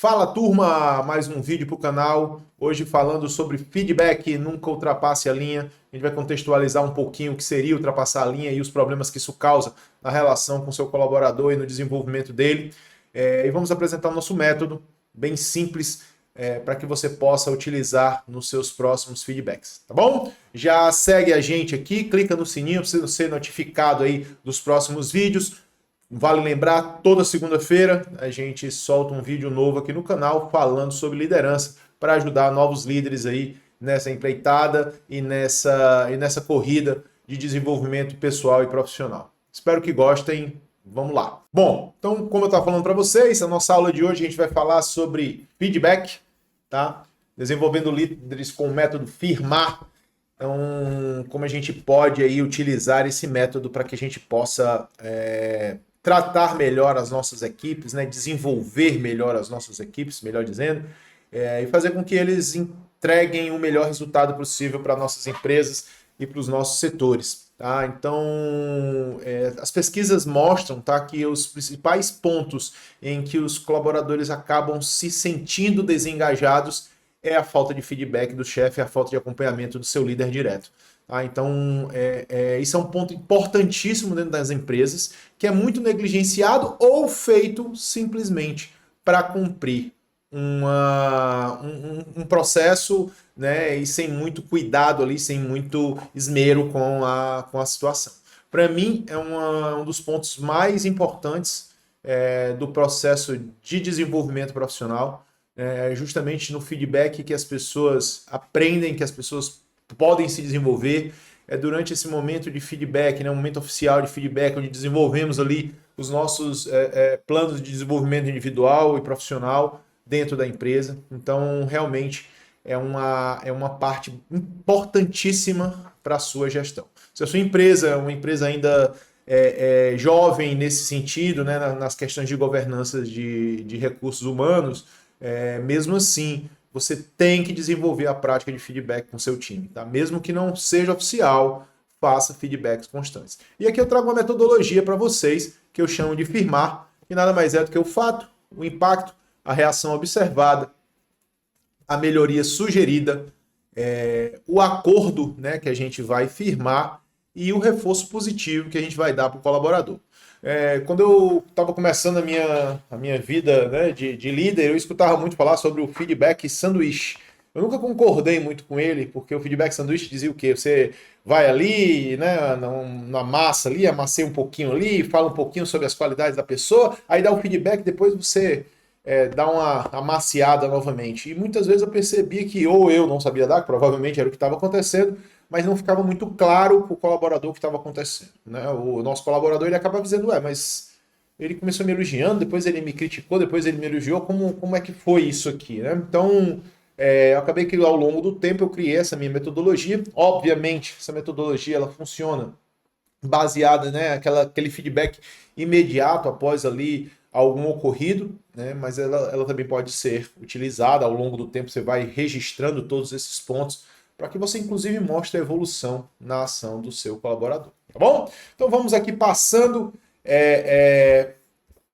Fala turma, mais um vídeo para o canal, hoje falando sobre feedback, nunca ultrapasse a linha. A gente vai contextualizar um pouquinho o que seria ultrapassar a linha e os problemas que isso causa na relação com o seu colaborador e no desenvolvimento dele. E vamos apresentar o nosso método, bem simples, para que você possa utilizar nos seus próximos feedbacks, tá bom? Já segue a gente aqui, clica no sininho para você ser notificado aí dos próximos vídeos. Vale lembrar, toda segunda-feira a gente solta um vídeo novo aqui no canal falando sobre liderança para ajudar novos líderes aí nessa empreitada e nessa corrida de desenvolvimento pessoal e profissional. Espero que gostem. Vamos lá. Bom, então, como eu estava falando para vocês, a nossa aula de hoje a gente vai falar sobre feedback, tá? Desenvolvendo líderes com o método FIRMAR. Então, como a gente pode aí utilizar esse método para que a gente possa tratar melhor as nossas equipes, né? Desenvolver melhor as nossas equipes, melhor dizendo, e fazer com que eles entreguem o melhor resultado possível para nossas empresas e para os nossos setores. Tá? Então, as pesquisas mostram, tá, que os principais pontos em que os colaboradores acabam se sentindo desengajados é a falta de feedback do chefe, a falta de acompanhamento do seu líder direto. Tá? Então, isso é um ponto importantíssimo dentro das empresas, que é muito negligenciado ou feito simplesmente para cumprir um processo, né, e sem muito cuidado ali, sem muito esmero com a situação. Para mim, é um dos pontos mais importantes do processo de desenvolvimento profissional, justamente no feedback que as pessoas aprendem, que as pessoas podem se desenvolver. Durante esse momento de feedback, né, um momento oficial de feedback, onde desenvolvemos ali os nossos planos de desenvolvimento individual e profissional dentro da empresa. Então, realmente, é uma parte importantíssima para a sua gestão. Se a sua empresa é uma empresa ainda jovem nesse sentido, né, nas questões de governança de recursos humanos, mesmo assim, você tem que desenvolver a prática de feedback com seu time, tá? Mesmo que não seja oficial, faça feedbacks constantes. E aqui eu trago uma metodologia para vocês que eu chamo de FIRMAR, que nada mais é do que o fato, o impacto, a reação observada, a melhoria sugerida, o acordo, né, que a gente vai firmar e o reforço positivo que a gente vai dar para o colaborador. Quando eu estava começando a minha vida, né, de líder, eu escutava muito falar sobre o feedback sanduíche. Eu nunca concordei muito com ele, porque o feedback sanduíche dizia o quê? Você vai ali, né, na massa ali, amassei um pouquinho ali, fala um pouquinho sobre as qualidades da pessoa, aí dá o feedback, depois você dá uma amaciada novamente. E muitas vezes eu percebia que ou eu não sabia dar, que provavelmente era o que estava acontecendo, mas não ficava muito claro para o colaborador o que estava acontecendo. Né? O nosso colaborador ele acaba dizendo, mas ele começou me elogiando, depois ele me criticou, depois ele me elogiou, como é que foi isso aqui? Né? Então, eu acabei que ao longo do tempo eu criei essa minha metodologia. Obviamente, essa metodologia ela funciona baseada, né, aquele feedback imediato após ali algum ocorrido, né, mas ela também pode ser utilizada ao longo do tempo, você vai registrando todos esses pontos para que você inclusive mostre a evolução na ação do seu colaborador, tá bom? Então vamos aqui passando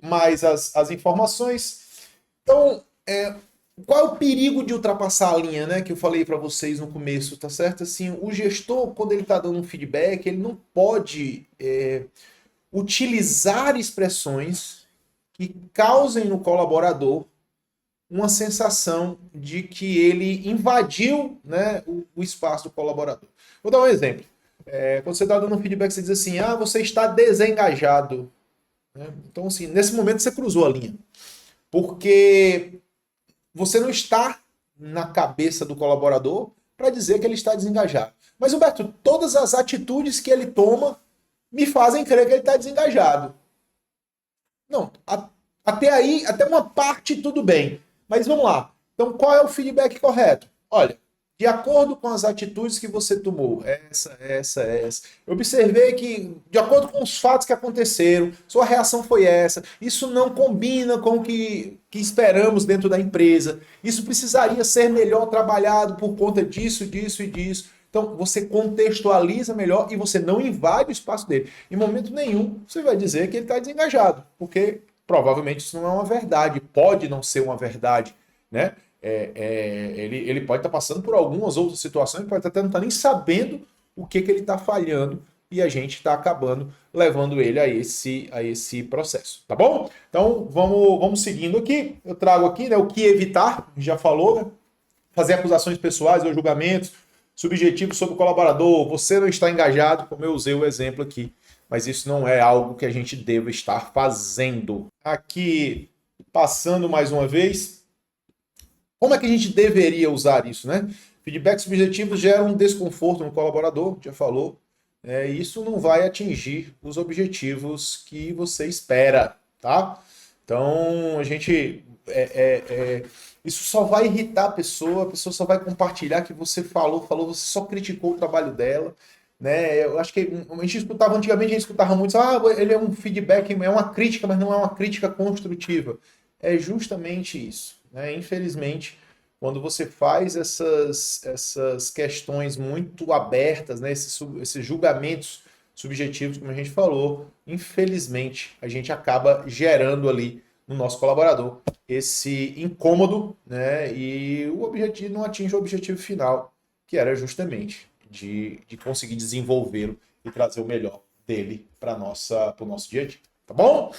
mais as informações. Então, qual é o perigo de ultrapassar a linha, né, que eu falei para vocês no começo, tá certo? Assim, o gestor, quando ele está dando um feedback, ele não pode utilizar expressões que causem no colaborador uma sensação de que ele invadiu, né, o espaço do colaborador. Vou dar um exemplo. Quando você está dando um feedback, você diz assim, você está desengajado. Né? Então, assim, nesse momento você cruzou a linha. Porque você não está na cabeça do colaborador para dizer que ele está desengajado. Mas, Humberto, todas as atitudes que ele toma me fazem crer que ele está desengajado. Não, até aí, até uma parte tudo bem. Mas vamos lá. Então, qual é o feedback correto? Olha, de acordo com as atitudes que você tomou, essa. Eu observei que, de acordo com os fatos que aconteceram, sua reação foi essa. Isso não combina com o que esperamos dentro da empresa. Isso precisaria ser melhor trabalhado por conta disso, disso e disso. Então, você contextualiza melhor e você não invade o espaço dele. Em momento nenhum, você vai dizer que ele está desengajado, porque provavelmente isso não é uma verdade, pode não ser uma verdade, né? Ele pode estar passando por algumas outras situações, pode até não estar nem sabendo o que ele está falhando e a gente está acabando levando ele a esse processo, tá bom? Então vamos seguindo aqui. Eu trago aqui, né, o que evitar, já falou, né? Fazer acusações pessoais ou julgamentos subjetivos sobre o colaborador. Você não está engajado, como eu usei o exemplo aqui, mas isso não é algo que a gente deva estar fazendo. Aqui, passando mais uma vez, como é que a gente deveria usar isso, né? Feedback subjetivo gera um desconforto no colaborador, já falou. Isso não vai atingir os objetivos que você espera, tá? Então, a gente... isso só vai irritar a pessoa só vai compartilhar que você falou, você só criticou o trabalho dela, né? Eu acho que antigamente a gente escutava muito, ele é um feedback, é uma crítica, mas não é uma crítica construtiva. É justamente isso, né? Infelizmente, quando você faz essas questões muito abertas, né? Esses julgamentos subjetivos, como a gente falou, infelizmente a gente acaba gerando ali no nosso colaborador esse incômodo, né? E o objetivo não atinge o objetivo final, que era justamente de conseguir desenvolvê-lo e trazer o melhor dele para o nosso dia a dia. Tá bom?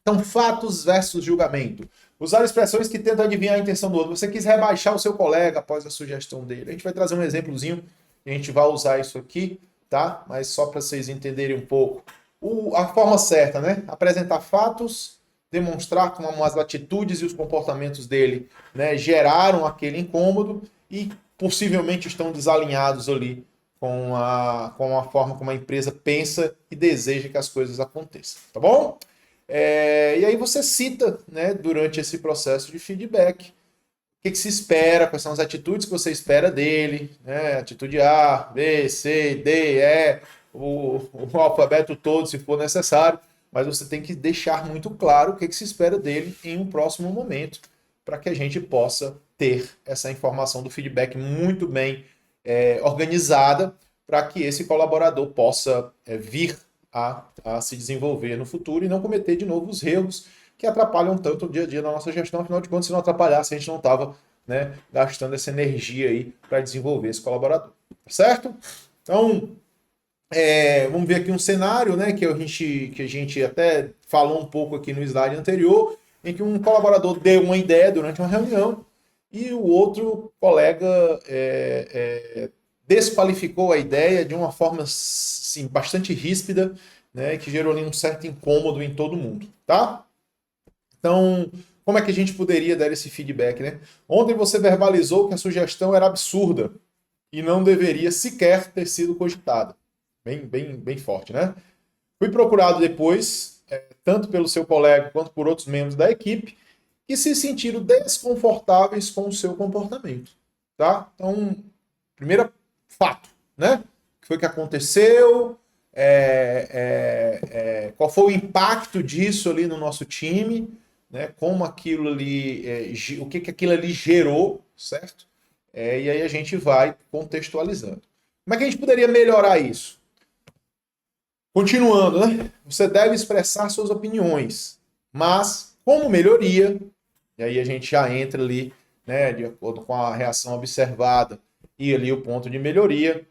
Então, fatos versus julgamento. Usar expressões que tentam adivinhar a intenção do outro. Você quis rebaixar o seu colega após a sugestão dele. A gente vai trazer um exemplozinho e a gente vai usar isso aqui, tá? Mas só para vocês entenderem um pouco. A forma certa, né? Apresentar fatos, demonstrar como as atitudes e os comportamentos dele, né, geraram aquele incômodo e possivelmente estão desalinhados ali com a forma como a empresa pensa e deseja que as coisas aconteçam, tá bom? E aí você cita, né, durante esse processo de feedback, o que se espera, quais são as atitudes que você espera dele, né? Atitude A, B, C, D, E, o alfabeto todo, se for necessário, mas você tem que deixar muito claro o que se espera dele em um próximo momento, para que a gente possa ter essa informação do feedback muito bem organizada, para que esse colaborador possa vir a se desenvolver no futuro e não cometer de novo os erros que atrapalham tanto o dia a dia da nossa gestão. Afinal de contas, se não atrapalhasse, a gente não estava, né, gastando essa energia aí para desenvolver esse colaborador. Certo? Então, vamos ver aqui um cenário, né, que a gente até falou um pouco aqui no slide anterior, em que um colaborador deu uma ideia durante uma reunião e o outro colega desqualificou a ideia de uma forma assim, bastante ríspida, né, que gerou ali um certo incômodo em todo mundo, tá? Então, como é que a gente poderia dar esse feedback, né? Ontem você verbalizou que a sugestão era absurda e não deveria sequer ter sido cogitada. Bem forte, né? Fui procurado depois, tanto pelo seu colega quanto por outros membros da equipe, que se sentiram desconfortáveis com o seu comportamento, tá? Então, primeiro fato, né? O que foi que aconteceu? Qual foi o impacto disso ali no nosso time? Né? Como aquilo ali, o que aquilo ali gerou, certo? E aí a gente vai contextualizando. Como é que a gente poderia melhorar isso? Continuando, né? Você deve expressar suas opiniões, mas como melhoria, e aí a gente já entra ali, né, de acordo com a reação observada e ali o ponto de melhoria,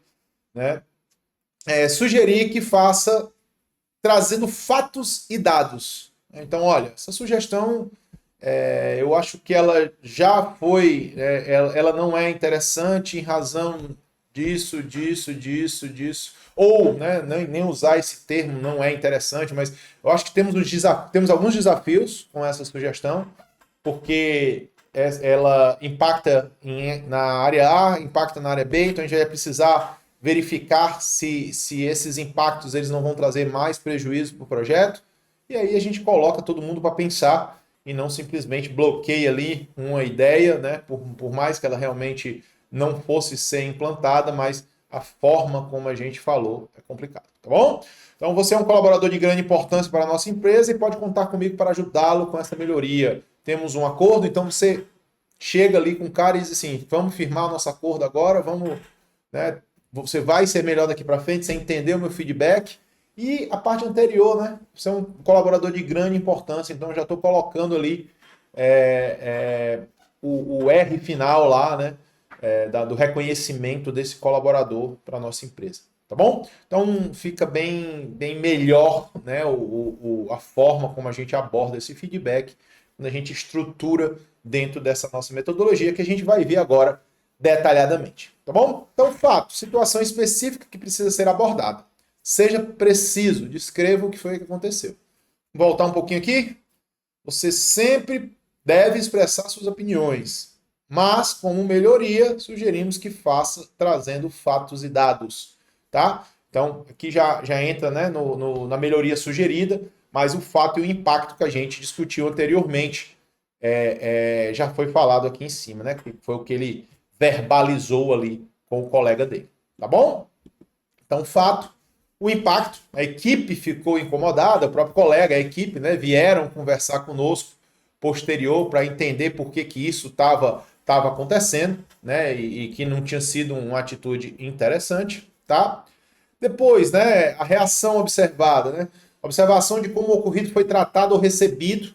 né? Sugerir que faça trazendo fatos e dados. Então, olha, essa sugestão, eu acho que ela já foi, ela não é interessante em razão disso. Ou, né, nem usar esse termo não é interessante, mas eu acho que temos alguns desafios com essa sugestão, porque ela impacta na área A, impacta na área B, então a gente vai precisar verificar se esses impactos eles não vão trazer mais prejuízo para o projeto, e aí a gente coloca todo mundo para pensar e não simplesmente bloqueia ali uma ideia, né, por mais que ela realmente não fosse ser implantada, mas a forma como a gente falou é complicado, tá bom? Então você é um colaborador de grande importância para a nossa empresa e pode contar comigo para ajudá-lo com essa melhoria. Temos um acordo, então você chega ali com o cara e diz assim, vamos firmar o nosso acordo agora, vamos, né, você vai ser melhor daqui para frente, você entendeu o meu feedback, E a parte anterior, né? Você é um colaborador de grande importância, então eu já estou colocando ali o R final lá, né? Do reconhecimento desse colaborador para a nossa empresa. Tá bom? Então fica bem melhor, né, a forma como a gente aborda esse feedback, quando a gente estrutura dentro dessa nossa metodologia que a gente vai ver agora detalhadamente. Tá bom? Então, fato, situação específica que precisa ser abordada. Seja preciso, descreva o que foi que aconteceu. Vou voltar um pouquinho aqui. Você sempre deve expressar suas opiniões, mas como melhoria, sugerimos que faça trazendo fatos e dados, tá? Então, aqui já entra, né, na melhoria sugerida, mas o fato e o impacto que a gente discutiu anteriormente já foi falado aqui em cima, né? Que foi o que ele verbalizou ali com o colega dele, tá bom? Então, fato, o impacto, a equipe ficou incomodada, o próprio colega, a equipe, né, vieram conversar conosco posterior para entender por que isso estava acontecendo, né, e que não tinha sido uma atitude interessante, tá? Depois, né, a reação observada, né? Observação de como o ocorrido foi tratado ou recebido.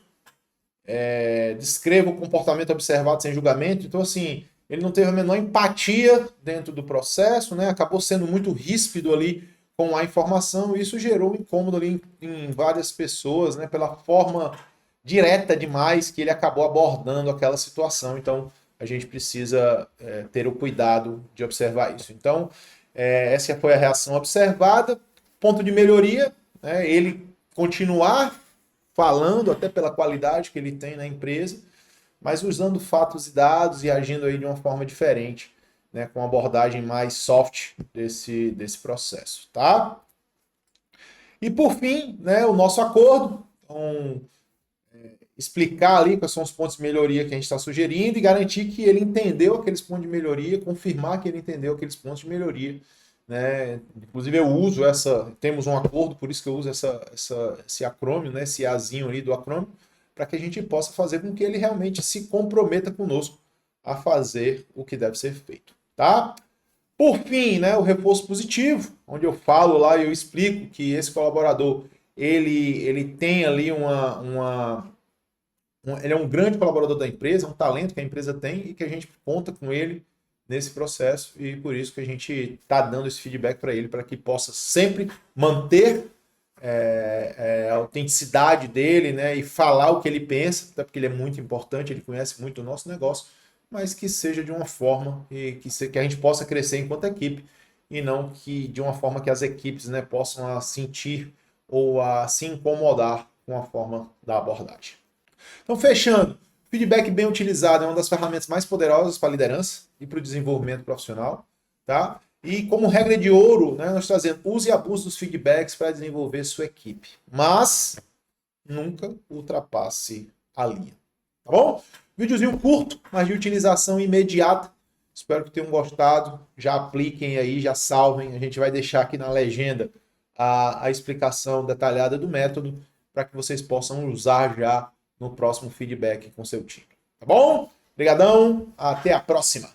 Descreva o comportamento observado sem julgamento. Então, assim, ele não teve a menor empatia dentro do processo, né? Acabou sendo muito ríspido ali com a informação e isso gerou um incômodo ali em várias pessoas, né? Pela forma direta demais que ele acabou abordando aquela situação. Então, a gente precisa ter o cuidado de observar isso. Então, essa foi a reação observada. Ponto de melhoria, né? Ele continuar falando, até pela qualidade que ele tem na empresa, mas usando fatos e dados e agindo aí de uma forma diferente, né, com uma abordagem mais soft desse processo, tá? E por fim, né, o nosso acordo, então, explicar ali quais são os pontos de melhoria que a gente está sugerindo e garantir que ele entendeu aqueles pontos de melhoria, confirmar que ele entendeu aqueles pontos de melhoria, né? Inclusive eu uso temos um acordo, por isso que eu uso esse acrônimo, né? Esse Azinho ali do acrônimo, para que a gente possa fazer com que ele realmente se comprometa conosco a fazer o que deve ser feito, tá? Por fim, né, o reforço positivo, onde eu falo lá e eu explico que esse colaborador ele tem ali ele é um grande colaborador da empresa, um talento que a empresa tem e que a gente conta com ele nesse processo e por isso que a gente está dando esse feedback para ele, para que possa sempre manter a autenticidade dele, né, e falar o que ele pensa, até porque ele é muito importante, ele conhece muito o nosso negócio, mas que seja de uma forma que a gente possa crescer enquanto equipe e não que de uma forma que as equipes, né, possam sentir ou a se incomodar com a forma da abordagem. Então, fechando, feedback bem utilizado é uma das ferramentas mais poderosas para a liderança e para o desenvolvimento profissional, tá? E como regra de ouro, né, nós trazemos use e abuse dos feedbacks para desenvolver sua equipe, mas nunca ultrapasse a linha, tá bom? Videozinho curto, mas de utilização imediata. Espero que tenham gostado. Já apliquem aí, já salvem. A gente vai deixar aqui na legenda a explicação detalhada do método para que vocês possam usar já no próximo feedback com seu time. Tá bom? Obrigadão, até a próxima!